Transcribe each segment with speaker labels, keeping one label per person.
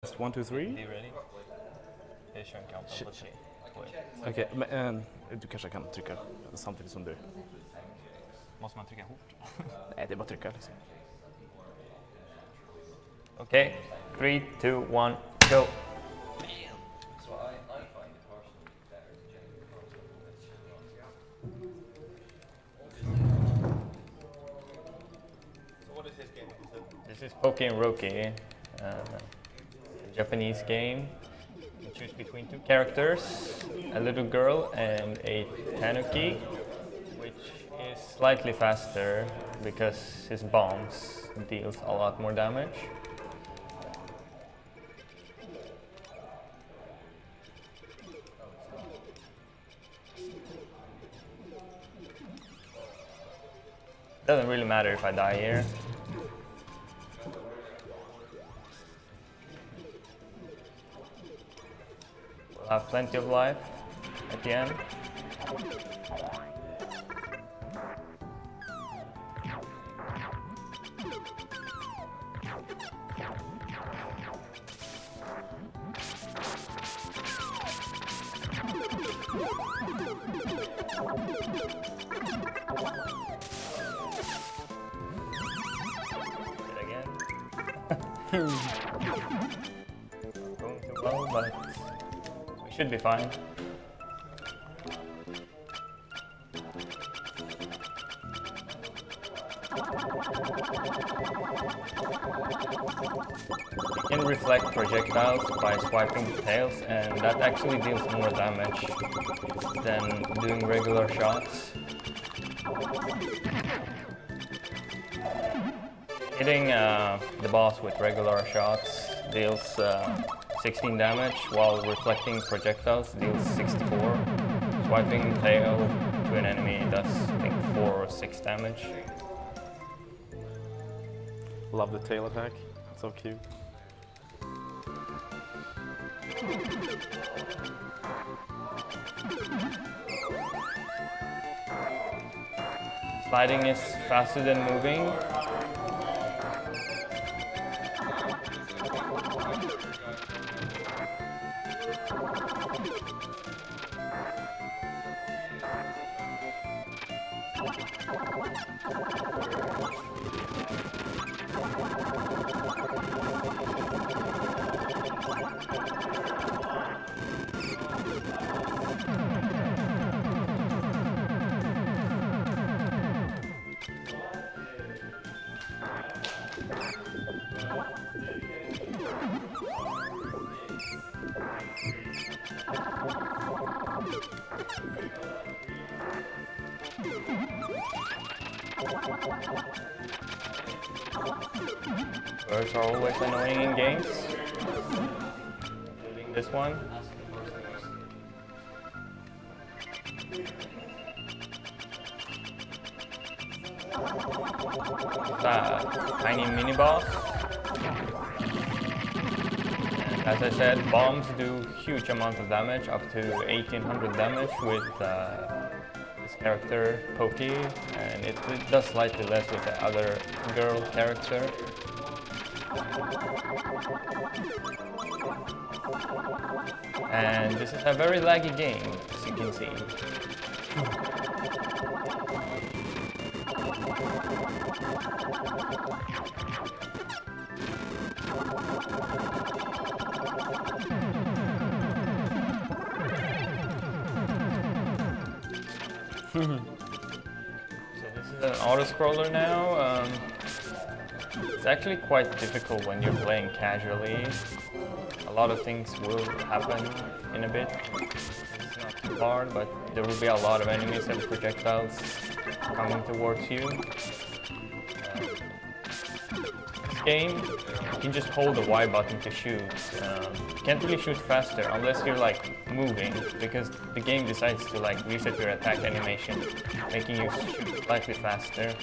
Speaker 1: 1, 2, 3.
Speaker 2: Är du ready? Jag kör en countdown på 3.
Speaker 1: Okej, men du kanske kan trycka samtidigt som du.
Speaker 2: Måste man trycka hårt?
Speaker 1: Nej, det är bara att trycka liksom.
Speaker 2: Okej, 3, 2, 1, go! This is Poke and Roki, a Japanese game. You choose between two characters, a little girl and a tanuki, which is slightly faster because his bombs deals a lot more damage. Doesn't really matter if I die here. We'll have plenty of life at the end. Going too well, but we should be fine. You can reflect projectiles by swiping the tails, and that actually deals more damage than doing regular shots. Hitting the boss with regular shots deals 16 damage, while reflecting projectiles deals 64. Swiping tail to an enemy does, I think, 4 or 6 damage.
Speaker 1: Love the tail attack, so cute.
Speaker 2: Sliding is faster than moving. Birds are always annoying in games, including this one. Tiny mini boss. And as I said, bombs do huge amount of damage, up to 1800 damage with this character Poki, and it does slightly less with the other girl character. And this is a very laggy game, as you can see. So this is an auto-scroller now. It's actually quite difficult when you're playing casually. A lot of things will happen in a bit. It's not too hard, but there will be a lot of enemies and projectiles coming towards you. This game, you can just hold the Y button to shoot. You can't really shoot faster unless you're like moving, because the game decides to like reset your attack animation, making you shoot slightly faster.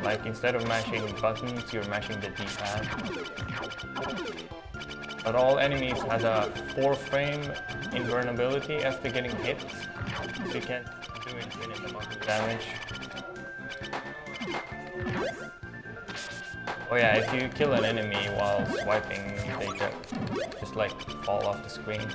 Speaker 2: Like instead of mashing buttons, you're mashing the D-pad. But all enemies has a 4-frame invulnerability after getting hit, so you can't do infinite amount of damage. Oh yeah, if you kill an enemy while swiping, they just like fall off the screen.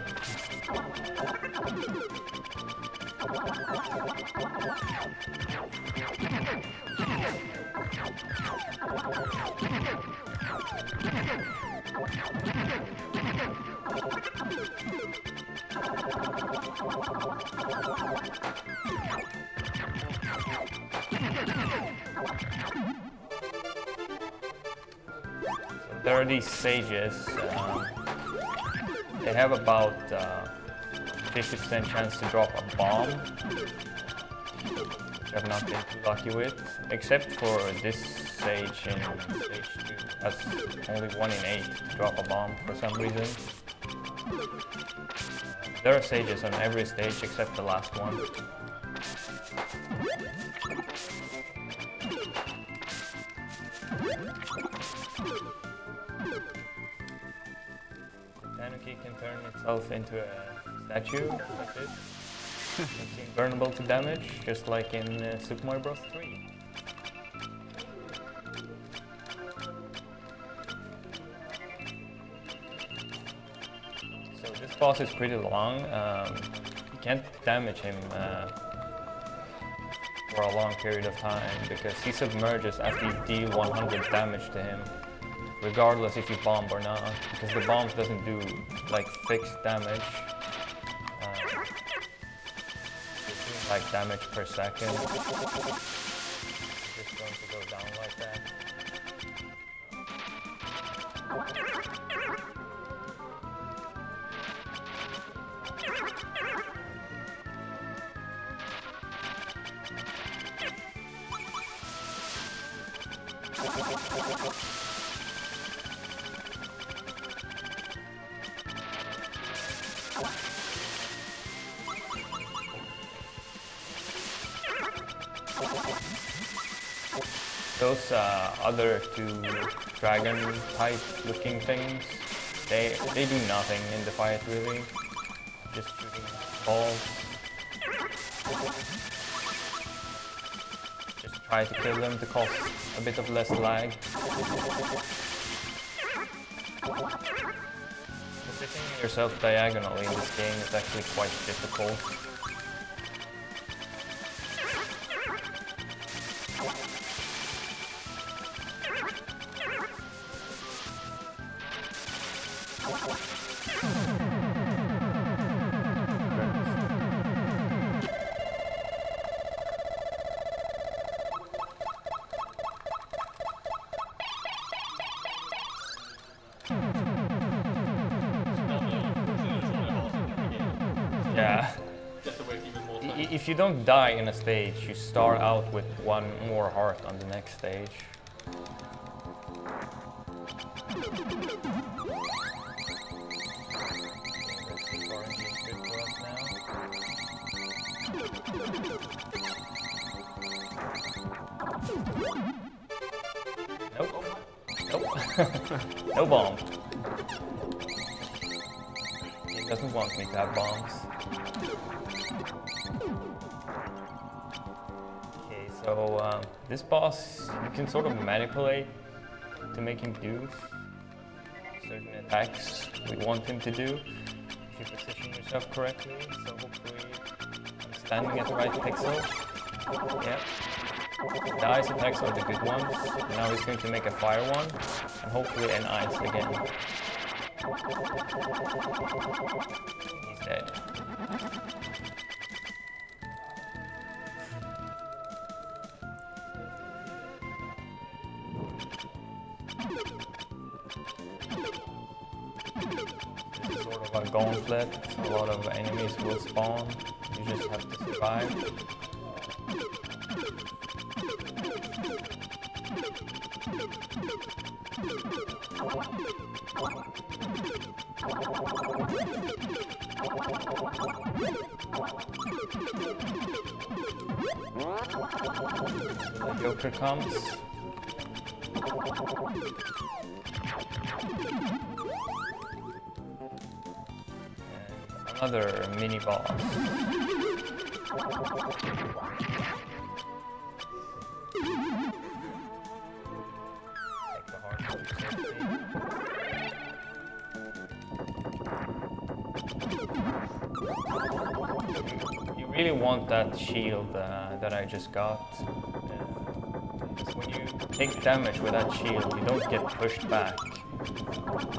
Speaker 2: There are these sages. They have about 50% chance to drop a bomb, which I've not been too lucky with, except for this sage in stage 2. That's only 1 in 8 to drop a bomb for some reason. There are sages on every stage except the last one. Tanuki can turn itself into a statue like this. It's invulnerable to damage, just like in Super Mario Bros. 3. So this boss is pretty long. You can't damage him for a long period of time because he submerges after you deal 100 damage to him, regardless if you bomb or not, because the bombs doesn't do like fixed damage. Like damage per second. It's just going to go down like that. Those other two dragon type looking things, they do nothing in the fight really. Just shooting balls. Just try to kill them to cause a bit of less lag. Positioning yourself diagonally in this game is actually quite difficult. Yeah. If you don't die in a stage, you start out with 1 more heart on the next stage. Nope. Nope. No bomb. It doesn't want me to have bombs. Okay, so this boss you can sort of manipulate to make him do certain attacks we want him to do if you position yourself correctly. So hopefully I'm standing at the right pixel. Yeah. The ice attacks are the good ones. Now he's going to make a fire one, and hopefully an ice again. He's dead. This is sort of a gauntlet. A lot of enemies will spawn. You just have to survive. The Joker comes. And another mini boss. Take the really want that shield that I just got. Because when you take damage with that shield, you don't get pushed back.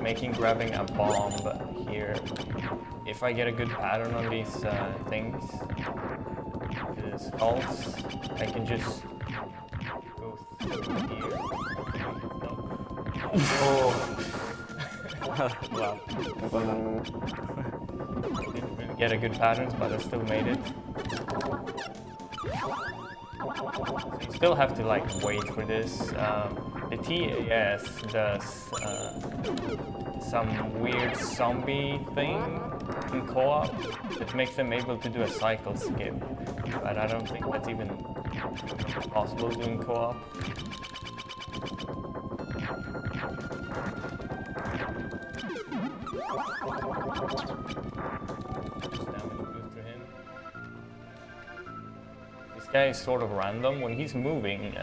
Speaker 2: Making grabbing a bomb here, if I get a good pattern on these things, the skulls, I can just go through here.
Speaker 1: Oh. Wow.
Speaker 2: Didn't really get a good patterns, but I still made it. So you still have to like wait for this. The TAS does some weird zombie thing in co-op that makes them able to do a cycle skip, but I don't think that's even possible doing co-op. This guy is sort of random. When he's moving,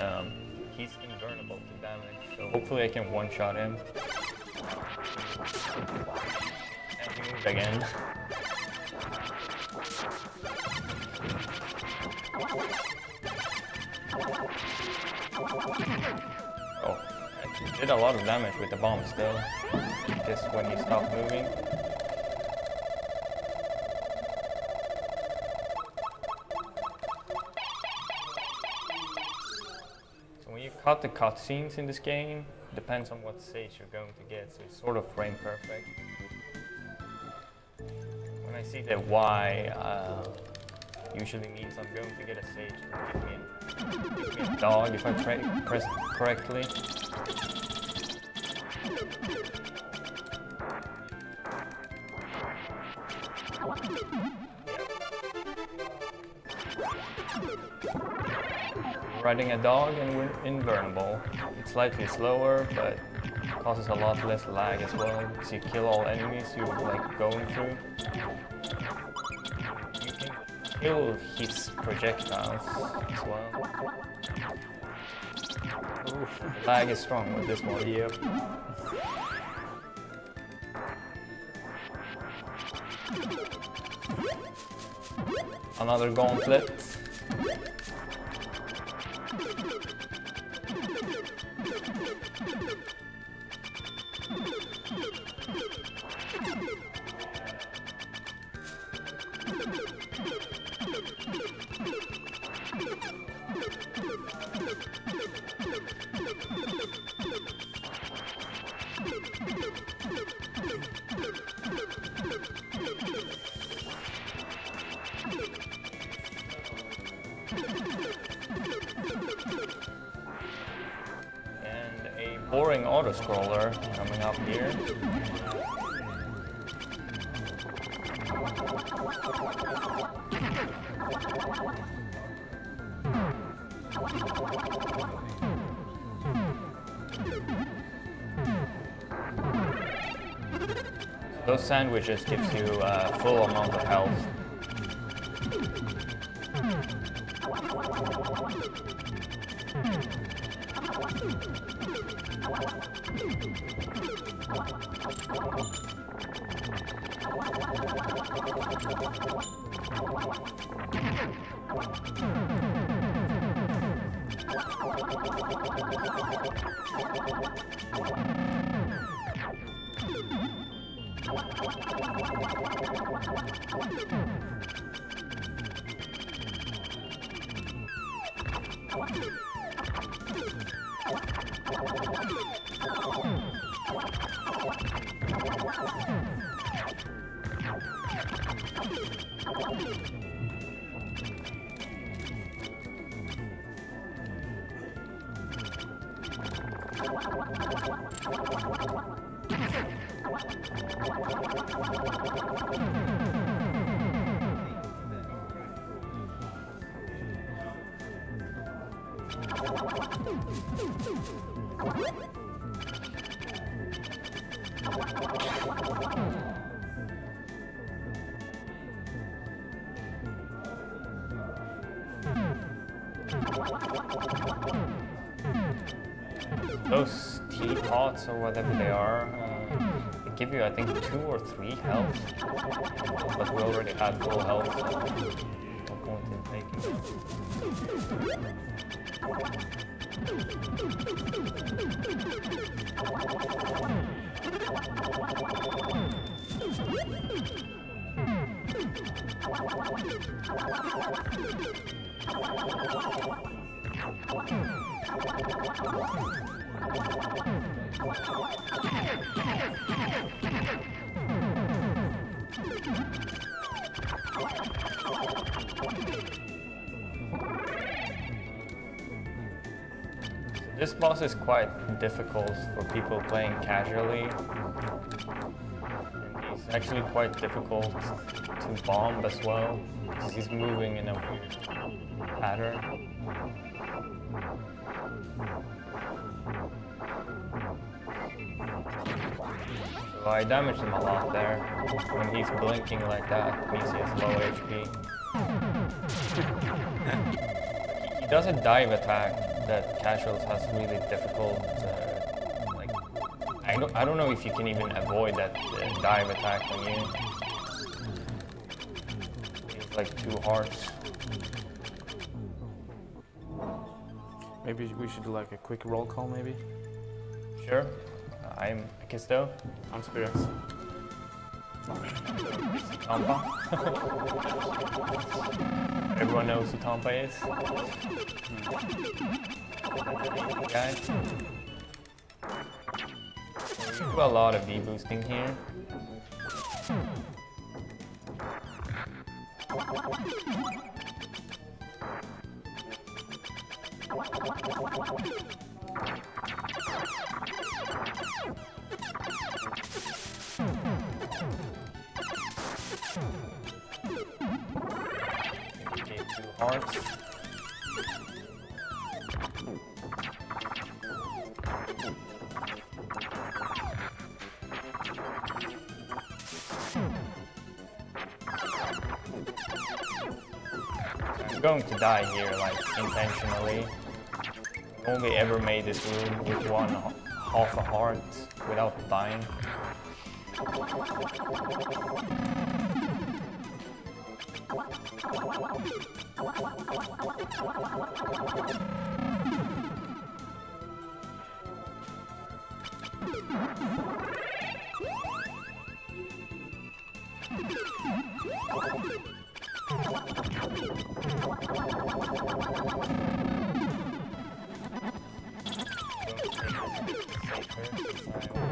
Speaker 2: he's invulnerable to damage, so hopefully I can one-shot him. And he moved again. Oh, actually did a lot of damage with the bomb still, just when he stopped moving. Cut the cutscenes in this game, depends on what stage you're going to get, so it's sort of frame perfect. When I see the Y, usually means I'm going to get a stage that gives me a dog if I press correctly. Riding a dog and we're invulnerable. It's slightly slower, but causes a lot less lag as well, because you kill all enemies you're like going through. You can kill his projectiles as well. Oof. The lag is strong with this one.
Speaker 1: Yep.
Speaker 2: Another gauntlet. And a boring auto-scroller coming up here. Those sandwiches gives you a full amount of health. Those teapots or whatever they are, they give you I think 2 or 3 health, but we already had full health, so point in taking it. This boss is quite difficult for people playing casually. And he's actually quite difficult to bomb as well, because he's moving in a weird pattern. So I damaged him a lot there. When he's blinking like that, it means he has low HP. He does a dive attack that casuals has really difficult, like, I don't know if you can even avoid that dive attack when you, it's like 2 hearts.
Speaker 1: Maybe we should do like a quick roll call, maybe?
Speaker 2: Sure. I'm Kisto.
Speaker 1: I'm Spirits.
Speaker 2: Tampa. Everyone knows who Tampa is. Guy. We do a lot of V-boosting here. Okay, 2 hearts. I'm going to die here, like, intentionally. I've only ever made this room with half a heart without dying.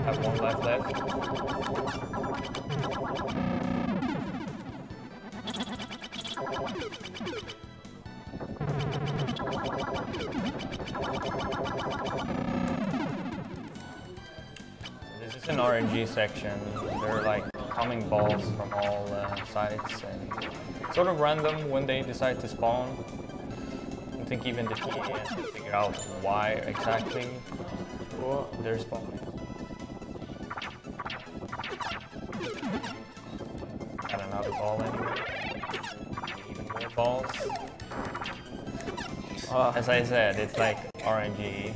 Speaker 2: I have 1 life left. This is an RNG section. There are like coming balls from all sides, and it's sort of random when they decide to spawn. I think even the TA has to figure out why exactly they're spawning. Got another ball anyway. Even more balls. As I said, it's like RNG.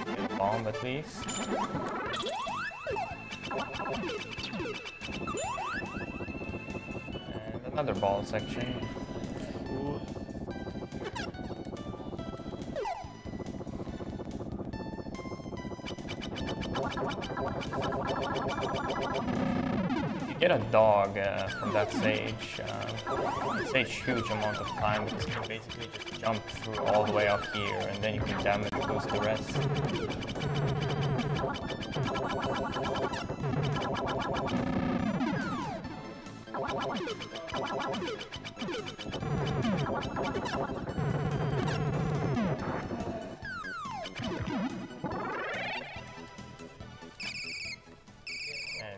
Speaker 2: Good bomb at least. And another ball section. Get a dog from that stage, it takes huge amount of time because you can basically just jump through all the way up here and then you can damage boost the rest.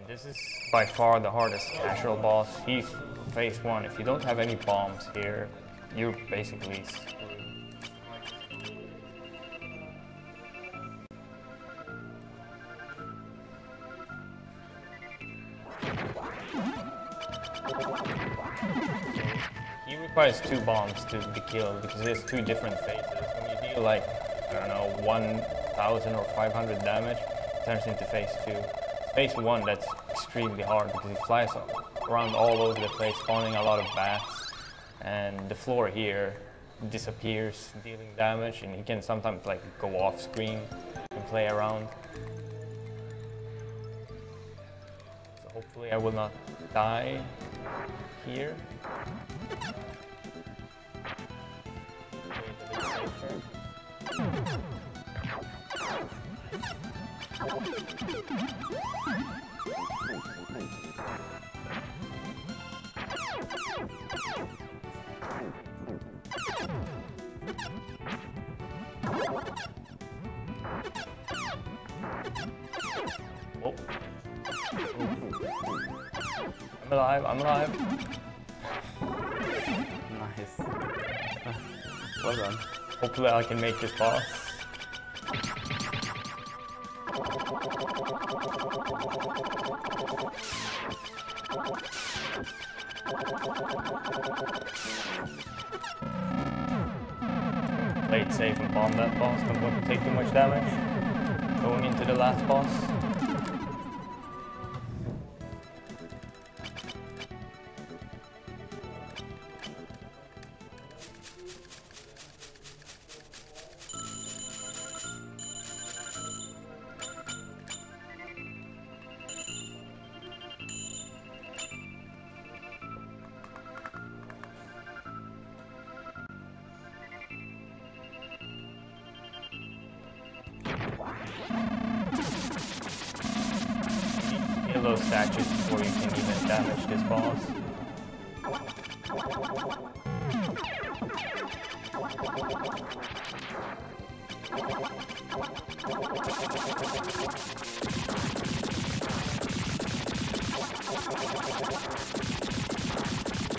Speaker 2: This is by far the hardest casual boss. He's phase 1. If you don't have any bombs here, you're basically screwed. He requires 2 bombs to be killed because there's 2 different phases. When you deal like, I don't know, 1 1000 or 500 damage, turns into phase 2. Phase 1, that's extremely hard because he flies around all over the place, spawning a lot of bats, and the floor here disappears, dealing damage, and he can sometimes like go off screen and play around. So hopefully I will not die here. Oh. I'm alive, I'm alive.
Speaker 1: Nice. Well done.
Speaker 2: Hopefully I can make this boss. Play it safe and bomb that boss, don't want to take too much damage. Going into the last boss. Kill those statues before you can even damage this boss.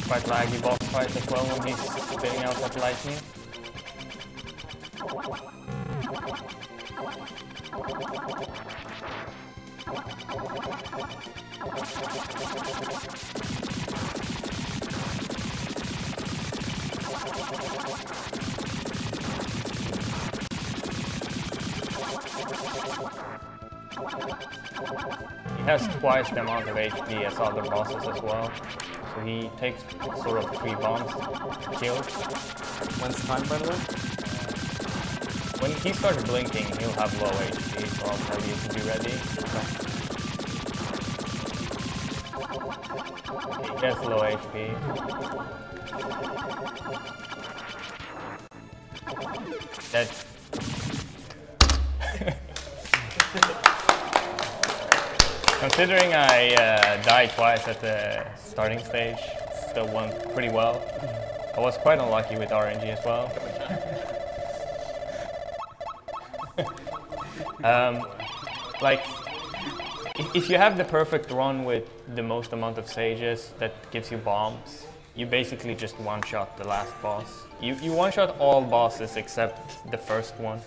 Speaker 2: Quite laggy boss fight as well when he's spitting out that lightning. He has twice the amount of HP as other bosses as well, so he takes sort of 3 bombs to kill.
Speaker 1: When's time, by the way?
Speaker 2: When he starts blinking, he'll have low HP, so I'll tell you to be ready. He has low HP. That's... Considering I died twice at the starting stage, still won pretty well. I was quite unlucky with RNG as well. Like, if you have the perfect run with the most amount of sages that gives you bombs, you basically just one-shot the last boss. You one-shot all bosses except the first one.